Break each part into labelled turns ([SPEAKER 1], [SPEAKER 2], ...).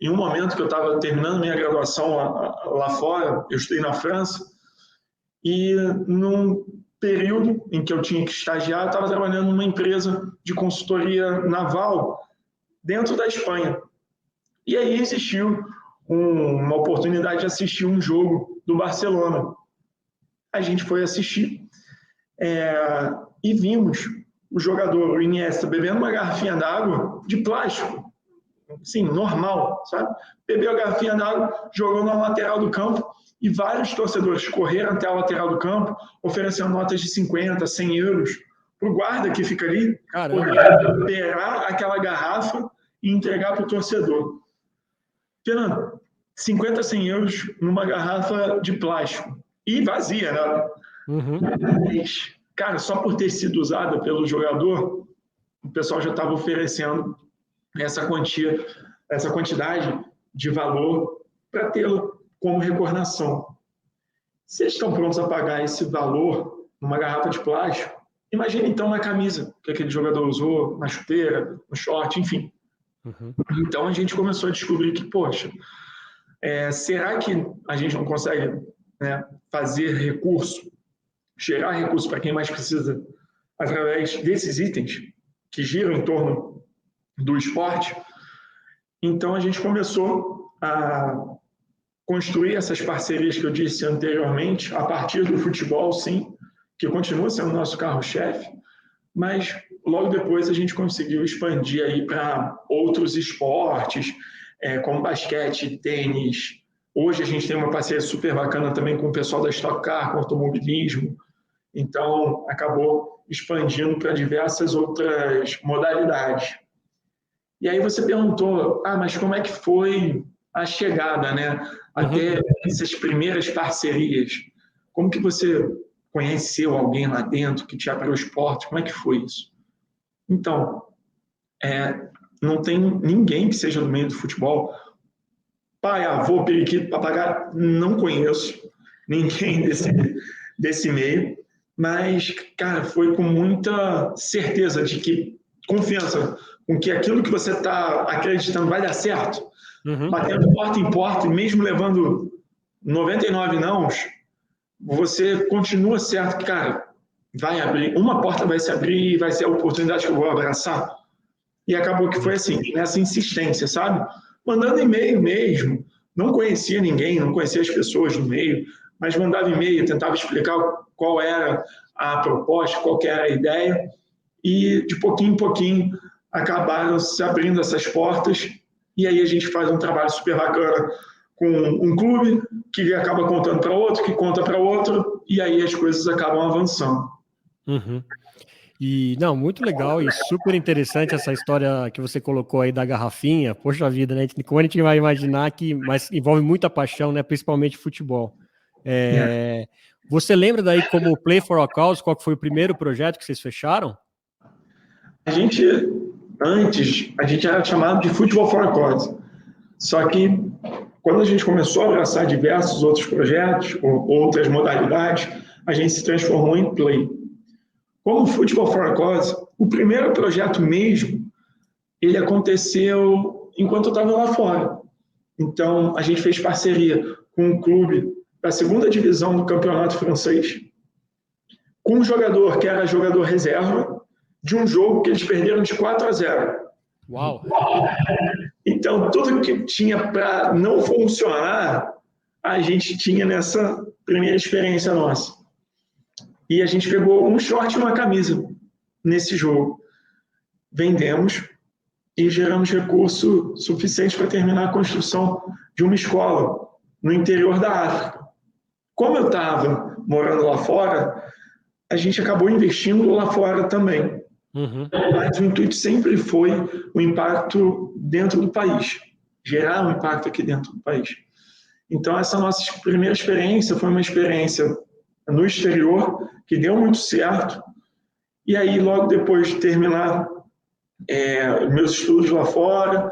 [SPEAKER 1] em um momento que eu estava terminando minha graduação lá fora, eu estudei na França, e num período em que eu tinha que estagiar, eu estava trabalhando numa empresa de consultoria naval dentro da Espanha. E aí existiu uma oportunidade de assistir um jogo do Barcelona. A gente foi assistir e vimos o jogador, o Iniesta, bebendo uma garrafinha d'água de plástico, sim, normal, sabe? Bebeu a garrafinha d'água, jogou na lateral do campo e vários torcedores correram até a lateral do campo, oferecendo notas de 50, 100 euros para o guarda que fica ali, poder pegar aquela garrafa e entregar para o torcedor. Fernando, 50, 100 euros numa garrafa de plástico. E vazia, né?
[SPEAKER 2] Uhum.
[SPEAKER 1] Mas, cara, só por ter sido usada pelo jogador, o pessoal já estava oferecendo essa quantidade de valor para tê-lo como recordação. Se eles estão prontos a pagar esse valor numa garrafa de plástico, imagina então na camisa que aquele jogador usou, na chuteira, no short, enfim.
[SPEAKER 2] Uhum.
[SPEAKER 1] Então a gente começou a descobrir que, poxa, será que a gente não consegue, né, fazer recurso, gerar recurso para quem mais precisa através desses itens que giram em torno do esporte? Então a gente começou a construir essas parcerias que eu disse anteriormente, a partir do futebol, sim, que continua sendo o nosso carro-chefe, mas logo depois a gente conseguiu expandir aí para outros esportes, como basquete, tênis. Hoje a gente tem uma parceria super bacana também com o pessoal da Stock Car, com automobilismo. Então, acabou expandindo para diversas outras modalidades. E aí você perguntou, mas como é que foi a chegada, né? Até essas primeiras parcerias. Como que você conheceu alguém lá dentro que te abriu os portos? Como é que foi isso? Então, não tem ninguém que seja do meio do futebol. Pai, avô, periquito, papagaio, não conheço ninguém desse meio. Mas, cara, foi com muita certeza de que, confiança, com que aquilo que você está acreditando vai dar certo, batendo porta em porta, e mesmo levando 99 nãos, você continua certo que, cara, vai abrir, uma porta vai se abrir e vai ser a oportunidade que eu vou abraçar. E acabou que foi assim, nessa insistência, sabe? Mandando e-mail mesmo, não conhecia ninguém, não conhecia as pessoas no meio, mas mandava e-mail, tentava explicar qual era a proposta, qual era a ideia, e de pouquinho em pouquinho acabaram se abrindo essas portas, e aí a gente faz um trabalho super bacana com um clube que acaba contando para outro, que conta para outro, e aí as coisas acabam avançando.
[SPEAKER 2] Uhum. E, não, muito legal e super interessante essa história que você colocou aí da garrafinha. Poxa vida, né? Como a gente vai imaginar mas envolve muita paixão, né? Principalmente futebol. Você lembra daí como Play for a Cause, qual foi o primeiro projeto que vocês fecharam?
[SPEAKER 1] Antes, a gente era chamado de Football for a Cause. Só que, quando a gente começou a abraçar diversos outros projetos, ou outras modalidades, a gente se transformou em Play. Como Football for a Cause, o primeiro projeto mesmo, ele aconteceu enquanto eu estava lá fora. Então, a gente fez parceria com um clube da segunda divisão do campeonato francês, com um jogador que era jogador reserva, de um jogo que eles perderam de 4-0.
[SPEAKER 2] Uau!
[SPEAKER 1] Então, tudo que tinha para não funcionar, a gente tinha nessa primeira experiência nossa. E a gente pegou um short e uma camisa nesse jogo. Vendemos e geramos recurso suficiente para terminar a construção de uma escola no interior da África. Como eu estava morando lá fora, a gente acabou investindo lá fora também. Mas o intuito sempre foi o impacto dentro do país, gerar um impacto aqui dentro do país. Então, essa nossa primeira experiência foi uma experiência no exterior, que deu muito certo, e aí, logo depois de terminar meus estudos lá fora,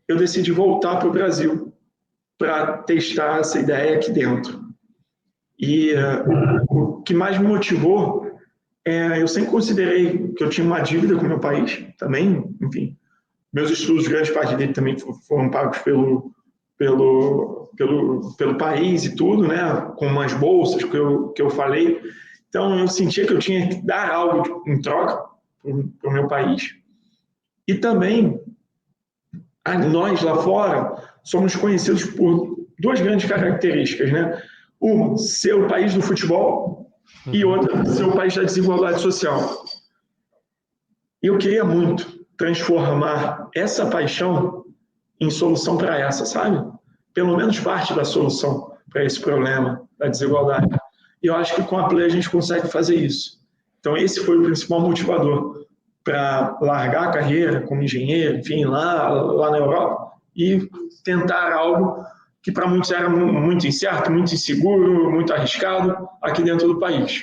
[SPEAKER 1] eu decidi voltar para o Brasil para testar essa ideia aqui dentro. E o que mais me motivou eu sempre considerei que eu tinha uma dívida com o meu país também, enfim, Meus estudos, grande parte dele também foram pagos pelo país e tudo, né? Com umas bolsas que eu falei. Então, eu sentia que eu tinha que dar algo em troca para o meu país. E também, nós lá fora somos conhecidos por duas grandes características, né? Uma, ser o país do futebol, e outra, ser o país da desigualdade social. E eu queria muito transformar essa paixão em solução para essa, sabe? Pelo menos parte da solução para esse problema da desigualdade. E eu acho que com a Play a gente consegue fazer isso. Então esse foi o principal motivador para largar a carreira como engenheiro, enfim, lá na Europa, e tentar algo que para muitos era muito incerto, muito inseguro, muito arriscado aqui dentro do país.